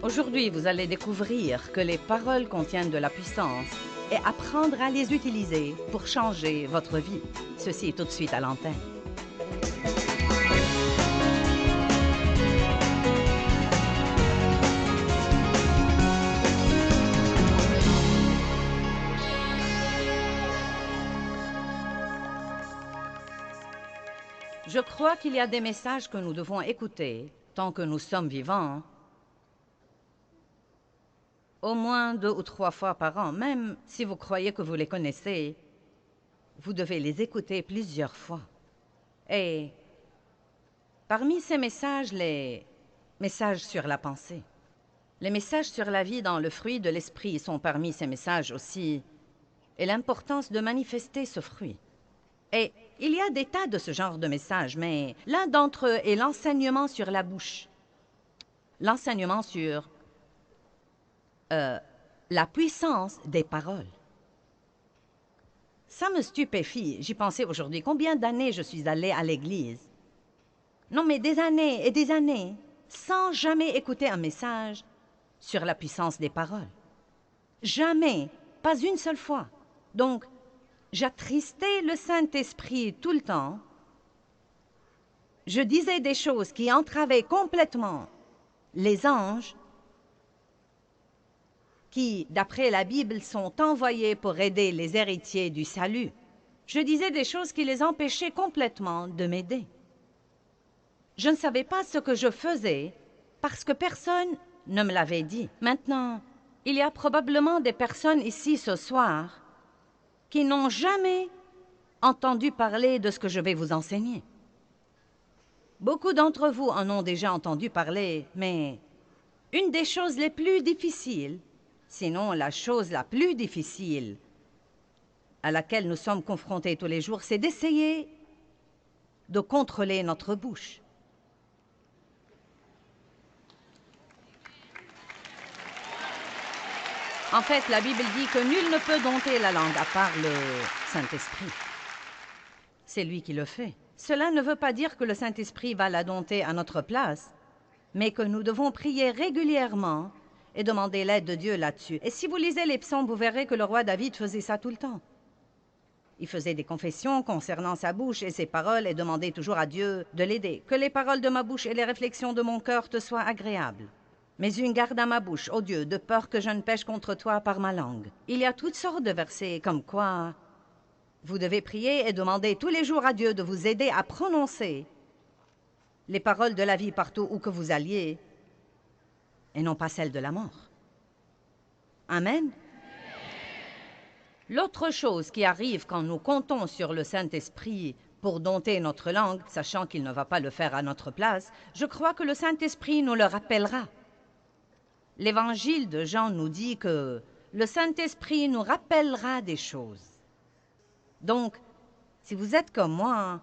Aujourd'hui, vous allez découvrir que les paroles contiennent de la puissance et apprendre à les utiliser pour changer votre vie. Ceci est tout de suite à l'antenne. Je crois qu'il y a des messages que nous devons écouter tant que nous sommes vivants, au moins 2 ou 3 fois par an. Même si vous croyez que vous les connaissez, vous devez les écouter plusieurs fois. Et parmi ces messages, les messages sur la pensée, les messages sur la vie dans le fruit de l'esprit sont parmi ces messages aussi, et l'importance de manifester ce fruit. Et il y a des tas de ce genre de messages, mais l'un d'entre eux est l'enseignement sur la bouche. L'enseignement sur la puissance des paroles. Ça me stupéfie. J'y pensais aujourd'hui. Combien d'années je suis allée à l'église? Non, mais des années et des années, sans jamais écouter un message sur la puissance des paroles. Jamais, pas une seule fois. Donc, j'attristais le Saint-Esprit tout le temps. Je disais des choses qui entravaient complètement les anges qui, d'après la Bible, sont envoyés pour aider les héritiers du salut. Je disais des choses qui les empêchaient complètement de m'aider. Je ne savais pas ce que je faisais parce que personne ne me l'avait dit. Maintenant, il y a probablement des personnes ici ce soir qui n'ont jamais entendu parler de ce que je vais vous enseigner. Beaucoup d'entre vous en ont déjà entendu parler, mais une des choses les plus difficiles, sinon la chose la plus difficile à laquelle nous sommes confrontés tous les jours, c'est d'essayer de contrôler notre bouche. En fait, la Bible dit que nul ne peut dompter la langue à part le Saint-Esprit. C'est lui qui le fait. Cela ne veut pas dire que le Saint-Esprit va la dompter à notre place, mais que nous devons prier régulièrement et demander l'aide de Dieu là-dessus. Et si vous lisez les psaumes, vous verrez que le roi David faisait ça tout le temps. Il faisait des confessions concernant sa bouche et ses paroles et demandait toujours à Dieu de l'aider. Que les paroles de ma bouche et les réflexions de mon cœur te soient agréables. Mais une garde à ma bouche, ô Dieu, de peur que je ne pêche contre toi par ma langue. Il y a toutes sortes de versets comme quoi vous devez prier et demander tous les jours à Dieu de vous aider à prononcer les paroles de la vie partout où que vous alliez et non pas celles de la mort. Amen. L'autre chose qui arrive quand nous comptons sur le Saint-Esprit pour dompter notre langue, sachant qu'il ne va pas le faire à notre place, je crois que le Saint-Esprit nous le rappellera. L'Évangile de Jean nous dit que le Saint-Esprit nous rappellera des choses. Donc, si vous êtes comme moi,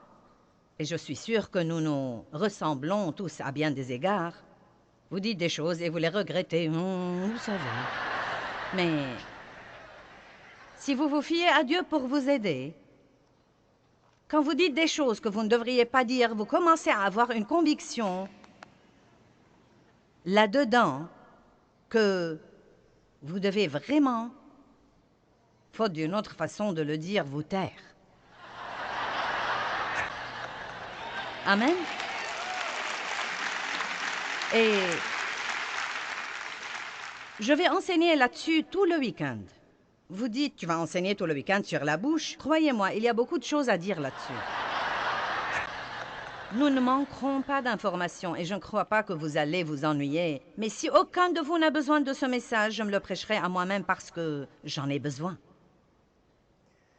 et je suis sûre que nous nous ressemblons tous à bien des égards, vous dites des choses et vous les regrettez, vous savez. Mais si vous vous fiez à Dieu pour vous aider, quand vous dites des choses que vous ne devriez pas dire, vous commencez à avoir une conviction là-dedans que vous devez vraiment, faute d'une autre façon de le dire, vous taire. Amen. Et je vais enseigner là-dessus tout le week-end. Vous dites, tu vas enseigner tout le week-end sur la bouche. Croyez-moi, il y a beaucoup de choses à dire là-dessus. Nous ne manquerons pas d'informations et je ne crois pas que vous allez vous ennuyer. Mais si aucun de vous n'a besoin de ce message, je me le prêcherai à moi-même parce que j'en ai besoin.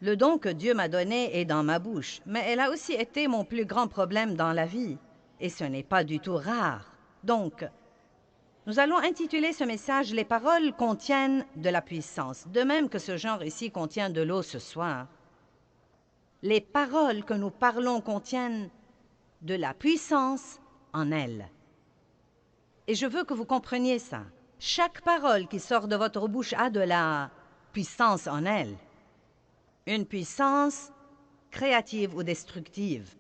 Le don que Dieu m'a donné est dans ma bouche, mais elle a aussi été mon plus grand problème dans la vie. Et ce n'est pas du tout rare. Donc, nous allons intituler ce message « Les paroles contiennent de la puissance », de même que ce genre ici contient de l'eau ce soir. Les paroles que nous parlons contiennent de la puissance en elles. Et je veux que vous compreniez ça. Chaque parole qui sort de votre bouche a de la puissance en elle. Une puissance créative ou destructive.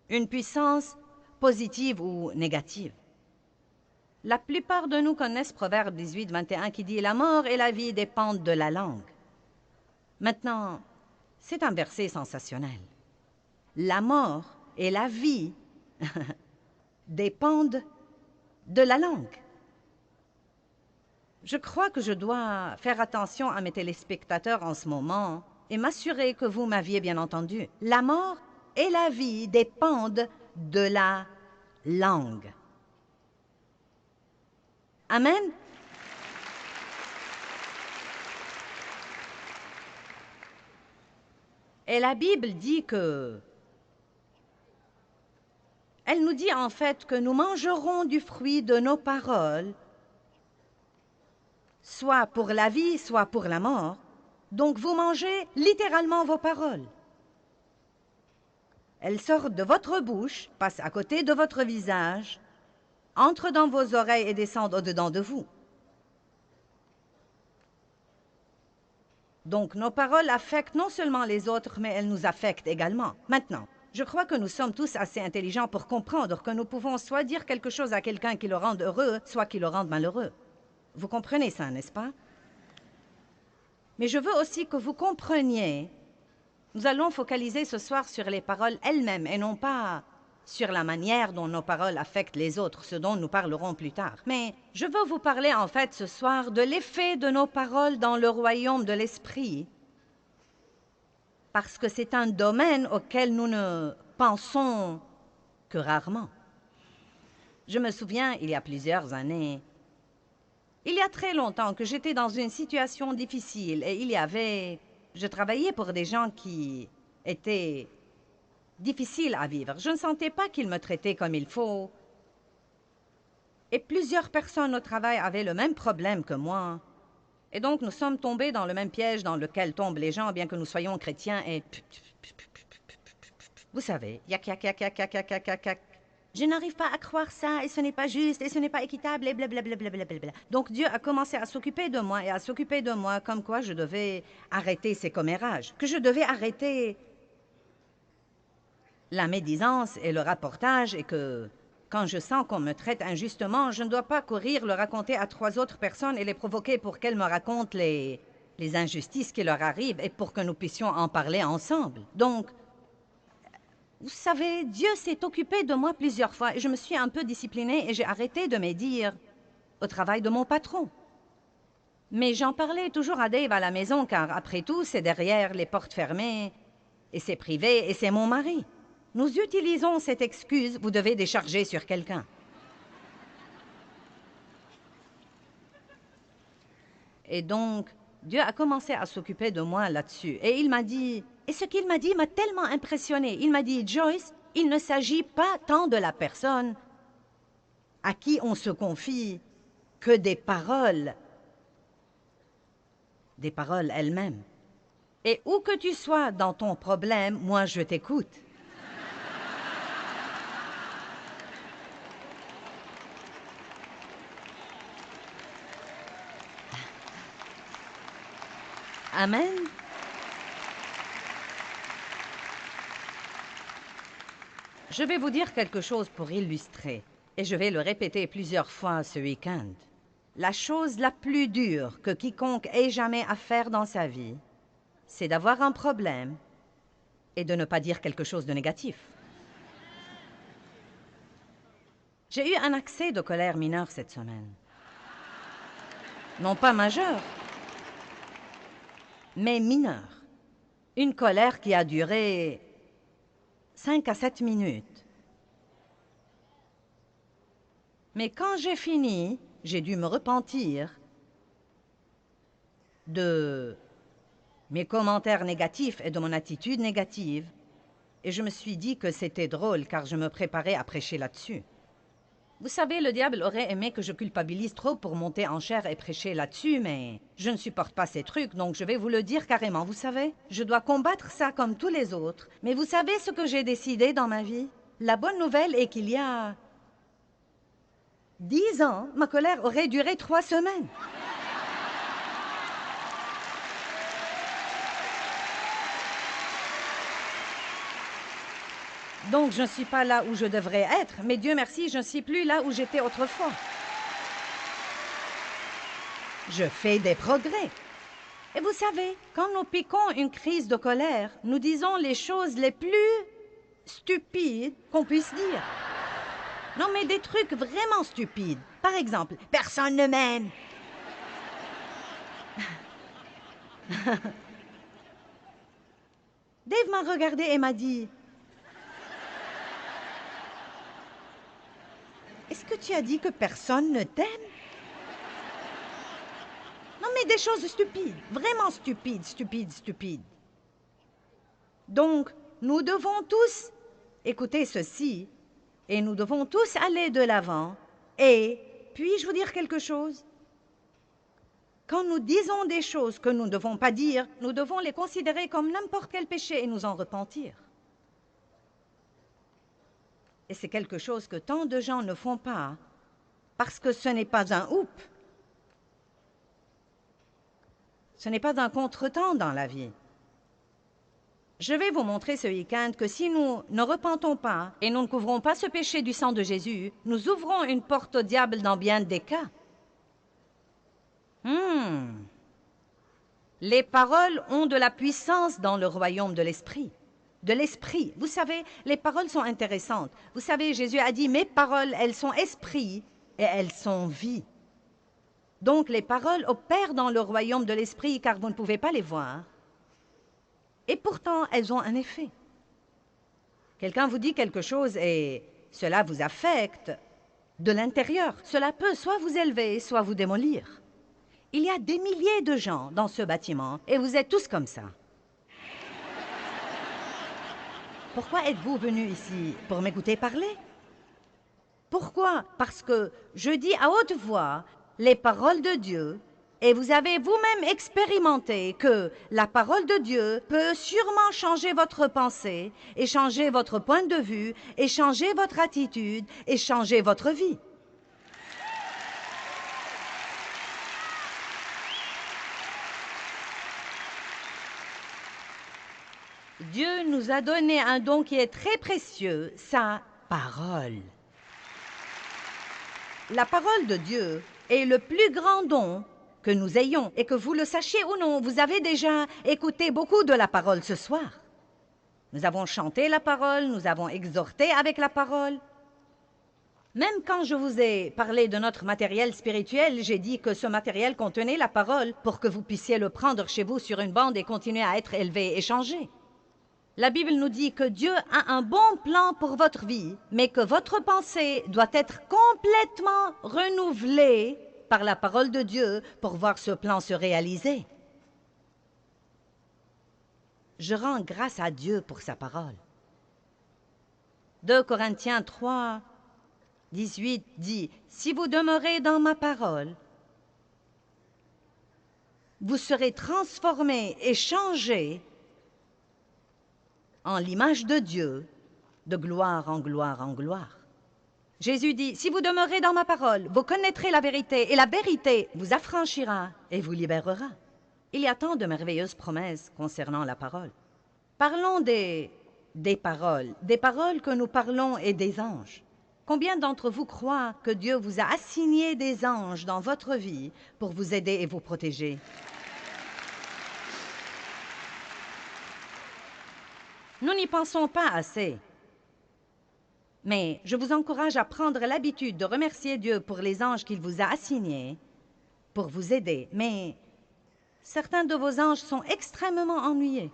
Une puissance positive ou négative. La plupart de nous connaissent Proverbe 18, 21 qui dit « La mort et la vie dépendent de la langue ». Maintenant, c'est un verset sensationnel. La mort et la vie dépendent de la langue. Je crois que je dois faire attention à mes téléspectateurs en ce moment et m'assurer que vous m'aviez bien entendu. La mort et la vie dépendent de la langue. Amen. Et la Bible dit que... Elle nous dit en fait que nous mangerons du fruit de nos paroles, soit pour la vie, soit pour la mort. Donc vous mangez littéralement vos paroles. Elles sortent de votre bouche, passent à côté de votre visage, entrent dans vos oreilles et descendent au-dedans de vous. Donc nos paroles affectent non seulement les autres, mais elles nous affectent également. Maintenant, je crois que nous sommes tous assez intelligents pour comprendre que nous pouvons soit dire quelque chose à quelqu'un qui le rende heureux, soit qui le rende malheureux. Vous comprenez ça, n'est-ce pas? Mais je veux aussi que vous compreniez, nous allons focaliser ce soir sur les paroles elles-mêmes et non pas sur la manière dont nos paroles affectent les autres, ce dont nous parlerons plus tard. Mais je veux vous parler en fait ce soir de l'effet de nos paroles dans le royaume de l'esprit, parce que c'est un domaine auquel nous ne pensons que rarement. Je me souviens, il y a plusieurs années, il y a très longtemps que j'étais dans une situation difficile et je travaillais pour des gens qui étaient difficiles à vivre. Je ne sentais pas qu'ils me traitaient comme il faut. Et plusieurs personnes au travail avaient le même problème que moi. Et donc nous sommes tombés dans le même piège dans lequel tombent les gens, bien que nous soyons chrétiens et... Vous savez, yak, yak, yak, yak, yak, yak, yak, yak, yak. Je n'arrive pas à croire ça, et ce n'est pas juste, et ce n'est pas équitable, et blablabla. Donc Dieu a commencé à s'occuper de moi, et à s'occuper de moi, comme quoi je devais arrêter ces commérages, que je devais arrêter la médisance et le rapportage, et que quand je sens qu'on me traite injustement, je ne dois pas courir le raconter à 3 autres personnes et les provoquer pour qu'elles me racontent les injustices qui leur arrivent, et pour que nous puissions en parler ensemble. Donc, vous savez, Dieu s'est occupé de moi plusieurs fois et je me suis un peu disciplinée et j'ai arrêté de médire au travail de mon patron. Mais j'en parlais toujours à Dave à la maison car, après tout, c'est derrière les portes fermées et c'est privé et c'est mon mari. Nous utilisons cette excuse, vous devez décharger sur quelqu'un. Et donc, Dieu a commencé à s'occuper de moi là-dessus et il m'a dit... Et ce qu'il m'a dit m'a tellement impressionné. Il m'a dit, Joyce, il ne s'agit pas tant de la personne à qui on se confie que des paroles elles-mêmes. Et où que tu sois dans ton problème, moi je t'écoute. Amen. Je vais vous dire quelque chose pour illustrer, et je vais le répéter plusieurs fois ce week-end. La chose la plus dure que quiconque ait jamais à faire dans sa vie, c'est d'avoir un problème et de ne pas dire quelque chose de négatif. J'ai eu un accès de colère mineure cette semaine. Non pas majeur, mais mineur. Une colère qui a duré 5 à 7 minutes. Mais quand j'ai fini, j'ai dû me repentir de mes commentaires négatifs et de mon attitude négative. Et je me suis dit que c'était drôle car je me préparais à prêcher là-dessus. Vous savez, le diable aurait aimé que je culpabilise trop pour monter en chair et prêcher là-dessus, mais je ne supporte pas ces trucs, donc je vais vous le dire carrément, vous savez. Je dois combattre ça comme tous les autres. Mais vous savez ce que j'ai décidé dans ma vie? La bonne nouvelle est qu'il y a 10 ans, ma colère aurait duré 3 semaines. Donc, je ne suis pas là où je devrais être, mais Dieu merci, je ne suis plus là où j'étais autrefois. Je fais des progrès. Et vous savez, quand nous piquons une crise de colère, nous disons les choses les plus stupides qu'on puisse dire. Non, mais des trucs vraiment stupides. Par exemple, personne ne m'aime. Dave m'a regardé et m'a dit, est-ce que tu as dit que personne ne t'aime? Non, mais des choses stupides, vraiment stupides, stupides, stupides. Donc, nous devons tous écouter ceci et nous devons tous aller de l'avant. Et puis-je vous dire quelque chose? Quand nous disons des choses que nous ne devons pas dire, nous devons les considérer comme n'importe quel péché et nous en repentir. Et c'est quelque chose que tant de gens ne font pas parce que ce n'est pas un oup. Ce n'est pas un contretemps dans la vie. Je vais vous montrer ce week-end que si nous ne repentons pas et nous ne couvrons pas ce péché du sang de Jésus, nous ouvrons une porte au diable dans bien des cas. Les paroles ont de la puissance dans le royaume de l'esprit. De l'esprit. Vous savez, les paroles sont intéressantes. Vous savez, Jésus a dit, mes paroles, elles sont esprit et elles sont vie. Donc les paroles opèrent dans le royaume de l'esprit car vous ne pouvez pas les voir. Et pourtant, elles ont un effet. Quelqu'un vous dit quelque chose et cela vous affecte de l'intérieur. Cela peut soit vous élever, soit vous démolir. Il y a des milliers de gens dans ce bâtiment et vous êtes tous comme ça. Pourquoi êtes-vous venus ici? Pour m'écouter parler? Pourquoi? Parce que je dis à haute voix les paroles de Dieu et vous avez vous-même expérimenté que la parole de Dieu peut sûrement changer votre pensée et changer votre point de vue et changer votre attitude et changer votre vie. Dieu nous a donné un don qui est très précieux, sa parole. La parole de Dieu est le plus grand don que nous ayons. Et que vous le sachiez ou non, vous avez déjà écouté beaucoup de la parole ce soir. Nous avons chanté la parole, nous avons exhorté avec la parole. Même quand je vous ai parlé de notre matériel spirituel, j'ai dit que ce matériel contenait la parole pour que vous puissiez le prendre chez vous sur une bande et continuer à être élevé et changé. La Bible nous dit que Dieu a un bon plan pour votre vie, mais que votre pensée doit être complètement renouvelée par la parole de Dieu pour voir ce plan se réaliser. Je rends grâce à Dieu pour sa parole. 2 Corinthiens 3, 18 dit, « Si vous demeurez dans ma parole, vous serez transformés et changés en l'image de Dieu, de gloire en gloire en gloire. » Jésus dit, « Si vous demeurez dans ma parole, vous connaîtrez la vérité, et la vérité vous affranchira et vous libérera. » Il y a tant de merveilleuses promesses concernant la parole. Parlons des paroles que nous parlons et des anges. Combien d'entre vous croient que Dieu vous a assigné des anges dans votre vie pour vous aider et vous protéger? Nous n'y pensons pas assez. Mais je vous encourage à prendre l'habitude de remercier Dieu pour les anges qu'il vous a assignés pour vous aider. Mais certains de vos anges sont extrêmement ennuyés.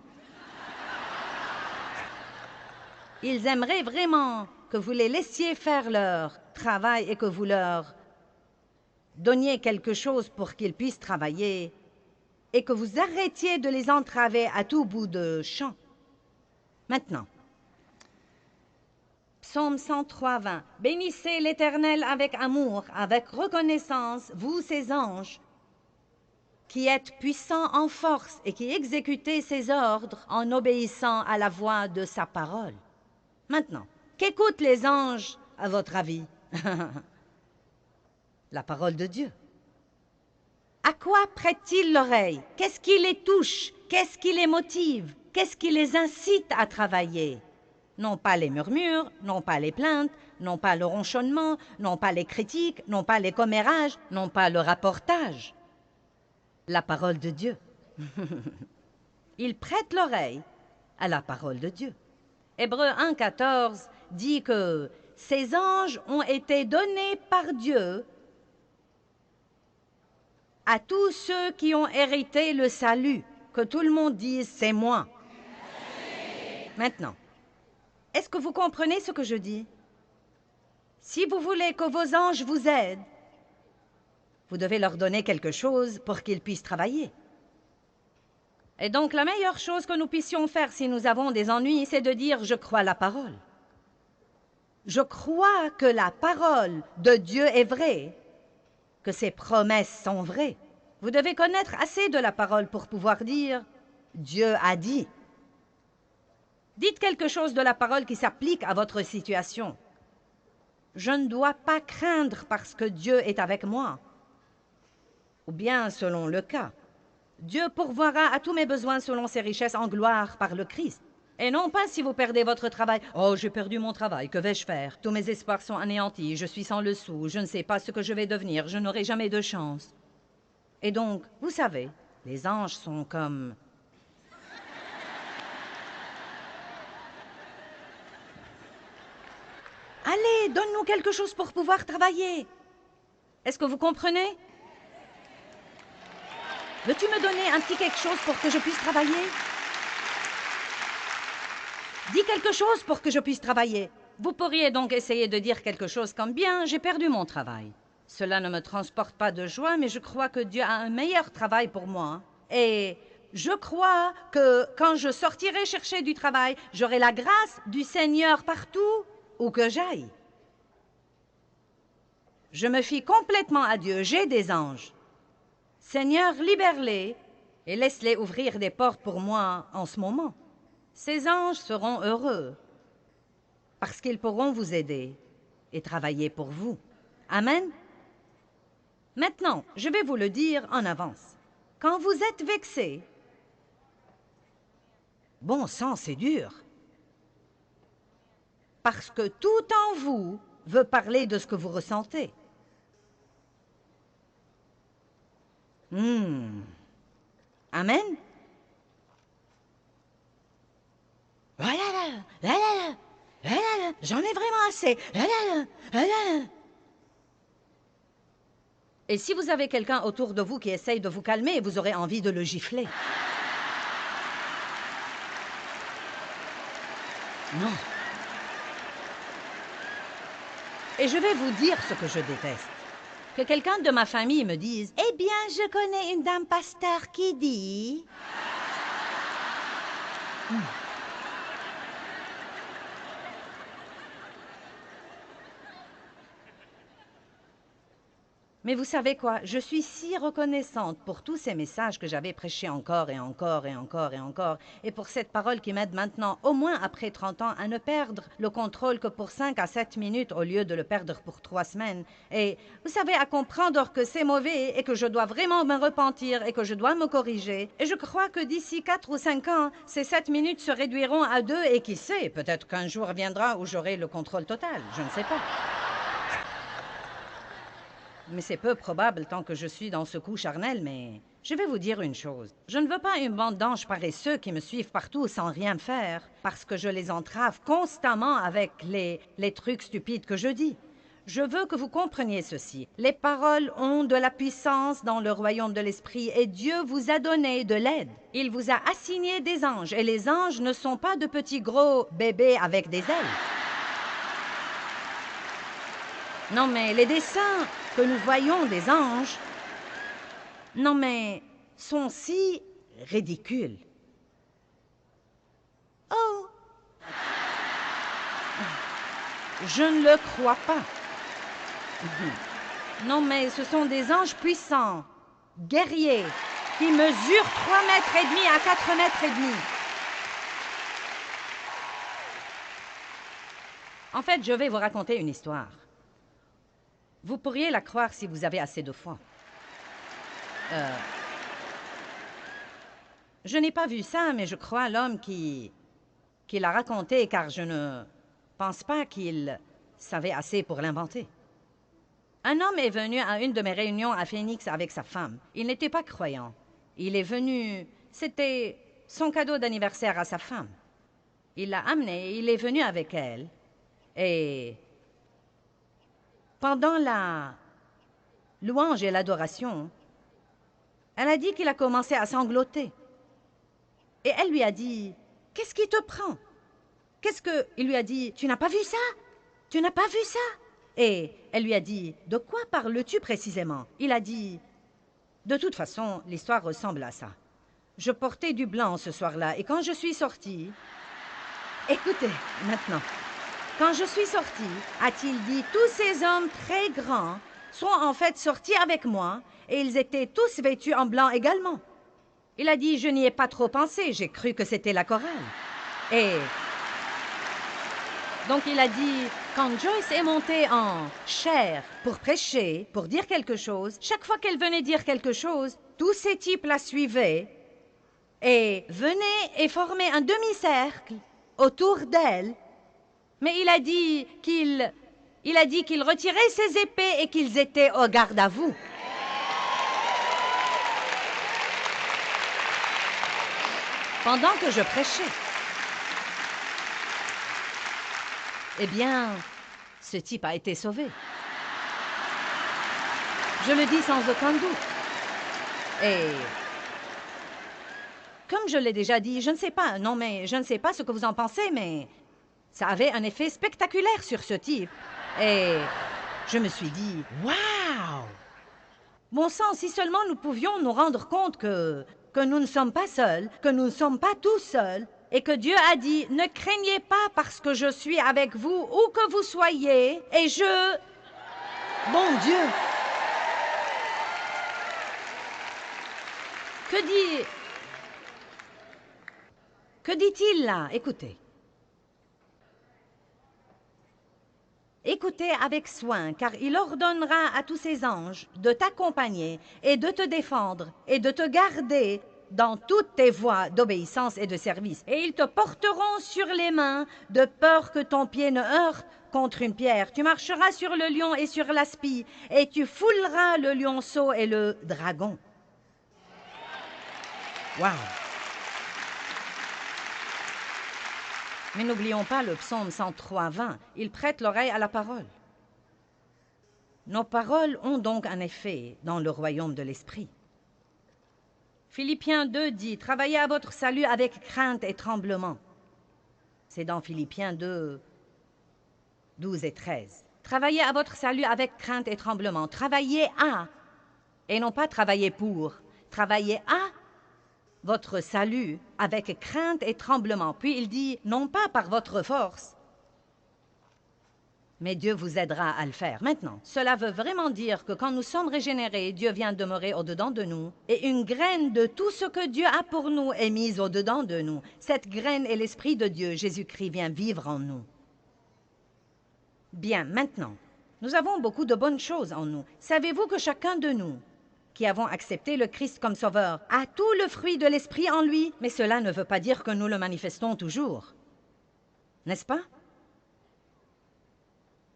Ils aimeraient vraiment que vous les laissiez faire leur travail et que vous leur donniez quelque chose pour qu'ils puissent travailler et que vous arrêtiez de les entraver à tout bout de champ. Maintenant, Psaume 103, 20. « Bénissez l'Éternel avec amour, avec reconnaissance, vous ses anges, qui êtes puissants en force et qui exécutez ses ordres en obéissant à la voix de sa parole. » Maintenant, qu'écoutent les anges, à votre avis? La parole de Dieu. À quoi prêtent-ils l'oreille? Qu'est-ce qui les touche? Qu'est-ce qui les motive? Qu'est-ce qui les incite à travailler? Non pas les murmures, non pas les plaintes, non pas le ronchonnement, non pas les critiques, non pas les commérages, non pas le rapportage. la parole de Dieu. Ils prêtent l'oreille à la parole de Dieu. Hébreux 1,14 dit que ces anges ont été donnés par Dieu à tous ceux qui ont hérité le salut. Que tout le monde dise « c'est moi ». Maintenant, est-ce que vous comprenez ce que je dis? Si vous voulez que vos anges vous aident, vous devez leur donner quelque chose pour qu'ils puissent travailler. Et donc, la meilleure chose que nous puissions faire si nous avons des ennuis, c'est de dire « je crois la parole ». Je crois que la parole de Dieu est vraie, que ses promesses sont vraies. Vous devez connaître assez de la parole pour pouvoir dire « Dieu a dit ». Dites quelque chose de la parole qui s'applique à votre situation. Je ne dois pas craindre parce que Dieu est avec moi. Ou bien, selon le cas, Dieu pourvoira à tous mes besoins selon ses richesses en gloire par le Christ. Et non pas si vous perdez votre travail. « Oh, j'ai perdu mon travail, que vais-je faire? Tous mes espoirs sont anéantis, je suis sans le sou, je ne sais pas ce que je vais devenir, je n'aurai jamais de chance. » Et donc, vous savez, les anges sont comme... Allez, donne-nous quelque chose pour pouvoir travailler. Est-ce que vous comprenez? Veux-tu me donner un petit quelque chose pour que je puisse travailler? Dis quelque chose pour que je puisse travailler. Vous pourriez donc essayer de dire quelque chose comme « Bien, j'ai perdu mon travail. Cela ne me transporte pas de joie, mais je crois que Dieu a un meilleur travail pour moi. Et je crois que quand je sortirai chercher du travail, j'aurai la grâce du Seigneur partout où que j'aille. Je me fie complètement à Dieu, j'ai des anges. Seigneur, libère-les et laisse-les ouvrir des portes pour moi en ce moment. Ces anges seront heureux parce qu'ils pourront vous aider et travailler pour vous. Amen. Maintenant, je vais vous le dire en avance. Quand vous êtes vexé, bon sang, c'est dur. Parce que tout en vous veut parler de ce que vous ressentez. Amen. J'en ai vraiment assez. Et si vous avez quelqu'un autour de vous qui essaye de vous calmer, vous aurez envie de le gifler. Non. Et je vais vous dire ce que je déteste. Que quelqu'un de ma famille me dise « Eh bien, je connais une dame pasteur qui dit... » Mais vous savez quoi? Je suis si reconnaissante pour tous ces messages que j'avais prêchés encore et encore et encore et encore, et pour cette parole qui m'aide maintenant, au moins après 30 ans, à ne perdre le contrôle que pour 5 à 7 minutes au lieu de le perdre pour 3 semaines. Et vous savez, à comprendre que c'est mauvais et que je dois vraiment me repentir et que je dois me corriger. Et je crois que d'ici 4 ou 5 ans, ces 7 minutes se réduiront à 2 et qui sait, peut-être qu'un jour viendra où j'aurai le contrôle total. Je ne sais pas. Mais c'est peu probable tant que je suis dans ce coup charnel, mais je vais vous dire une chose. Je ne veux pas une bande d'anges paresseux qui me suivent partout sans rien faire, parce que je les entrave constamment avec les trucs stupides que je dis. Je veux que vous compreniez ceci. Les paroles ont de la puissance dans le royaume de l'esprit et Dieu vous a donné de l'aide. Il vous a assigné des anges et les anges ne sont pas de petits gros bébés avec des ailes. Non, mais les dessins que nous voyons des anges, non, mais sont si ridicules. Oh! Je ne le crois pas. Non, mais ce sont des anges puissants, guerriers, qui mesurent 3 mètres et demi à 4 mètres et demi. En fait, je vais vous raconter une histoire. Vous pourriez la croire si vous avez assez de foi. Je n'ai pas vu ça, mais je crois l'homme qui l'a raconté, car je ne pense pas qu'il savait assez pour l'inventer. Un homme est venu à une de mes réunions à Phoenix avec sa femme. Il n'était pas croyant. Il est venu, c'était son cadeau d'anniversaire à sa femme. Il l'a amené, il est venu avec elle. Et pendant la louange et l'adoration, elle a dit qu'il a commencé à sangloter. Et elle lui a dit, « Qu'est-ce qui te prend? » Il lui a dit, « Tu n'as pas vu ça? Tu n'as pas vu ça? » Et elle lui a dit, « De quoi parles-tu précisément? » Il a dit, « De toute façon, l'histoire ressemble à ça. Je portais du blanc ce soir-là, et quand je suis sortie... » Écoutez, maintenant. Quand je suis sortie, a-t-il dit, tous ces hommes très grands sont en fait sortis avec moi, et ils étaient tous vêtus en blanc également. Il a dit, je n'y ai pas trop pensé, j'ai cru que c'était la chorale. Et donc il a dit, quand Joyce est montée en chair pour prêcher, pour dire quelque chose, chaque fois qu'elle venait dire quelque chose, tous ces types la suivaient et venaient et formaient un demi-cercle autour d'elle. Mais il a dit qu'il retirait ses épées et qu'ils étaient au garde à vous. Pendant que je prêchais. Eh bien, ce type a été sauvé. Je le dis sans aucun doute. Et comme je l'ai déjà dit, je ne sais pas, non mais je ne sais pas ce que vous en pensez, mais ça avait un effet spectaculaire sur ce type. Et je me suis dit, waouh! Bon sang, si seulement nous pouvions nous rendre compte que nous ne sommes pas seuls, que nous ne sommes pas tous seuls, et que Dieu a dit, ne craignez pas parce que je suis avec vous, où que vous soyez, et je... Bon Dieu! Que dit-il là? Écoutez. Écoutez avec soin, car il ordonnera à tous ses anges de t'accompagner et de te défendre et de te garder dans toutes tes voies d'obéissance et de service. Et ils te porteront sur les mains, de peur que ton pied ne heurte contre une pierre. Tu marcheras sur le lion et sur l'aspi, et tu fouleras le lionceau et le dragon. Wow! Mais n'oublions pas le psaume 103:20. Il prête l'oreille à la parole. Nos paroles ont donc un effet dans le royaume de l'esprit. Philippiens 2 dit, « Travaillez à votre salut avec crainte et tremblement. » C'est dans Philippiens 2, 12 et 13. Travaillez à votre salut avec crainte et tremblement. Travaillez à, et non pas travailler pour. Travaillez à votre salut avec crainte et tremblement. Puis il dit, non pas par votre force, mais Dieu vous aidera à le faire. Maintenant, cela veut vraiment dire que quand nous sommes régénérés, Dieu vient demeurer au-dedans de nous, et une graine de tout ce que Dieu a pour nous est mise au-dedans de nous. Cette graine est l'Esprit de Dieu. Jésus-Christ vient vivre en nous. Bien, maintenant, nous avons beaucoup de bonnes choses en nous. Savez-vous que chacun de nous, qui avons accepté le Christ comme sauveur, a tout le fruit de l'Esprit en lui, mais cela ne veut pas dire que nous le manifestons toujours. N'est-ce pas?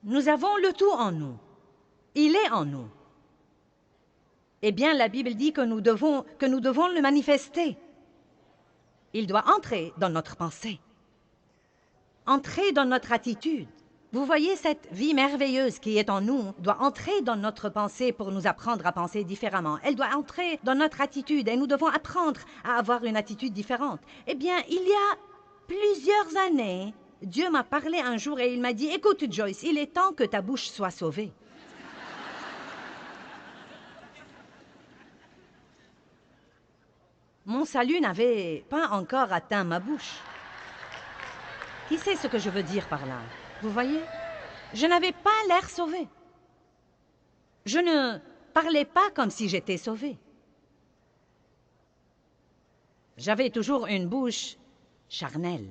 Nous avons le tout en nous. Il est en nous. Eh bien, la Bible dit que nous devons le manifester. Il doit entrer dans notre pensée, entrer dans notre attitude. Vous voyez, cette vie merveilleuse qui est en nous doit entrer dans notre pensée pour nous apprendre à penser différemment. Elle doit entrer dans notre attitude et nous devons apprendre à avoir une attitude différente. Eh bien, il y a plusieurs années, Dieu m'a parlé un jour et il m'a dit, « Écoute, Joyce, il est temps que ta bouche soit sauvée. » Mon salut n'avait pas encore atteint ma bouche. Qui sait ce que je veux dire par là? Vous voyez? Je n'avais pas l'air sauvé. Je ne parlais pas comme si j'étais sauvé. J'avais toujours une bouche charnelle.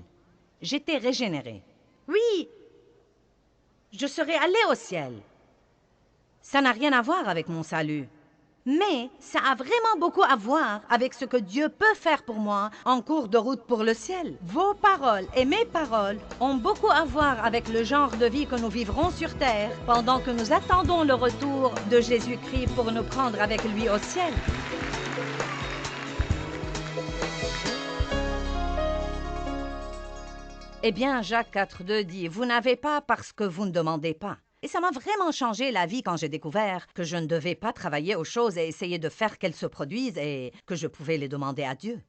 J'étais régénéré. Oui, je serais allé au ciel. Ça n'a rien à voir avec mon salut. Mais ça a vraiment beaucoup à voir avec ce que Dieu peut faire pour moi en cours de route pour le ciel. Vos paroles et mes paroles ont beaucoup à voir avec le genre de vie que nous vivrons sur terre pendant que nous attendons le retour de Jésus-Christ pour nous prendre avec lui au ciel. Eh bien, Jacques 4,2 dit « Vous n'avez pas parce que vous ne demandez pas ». Et ça m'a vraiment changé la vie quand j'ai découvert que je ne devais pas travailler aux choses et essayer de faire qu'elles se produisent et que je pouvais les demander à Dieu.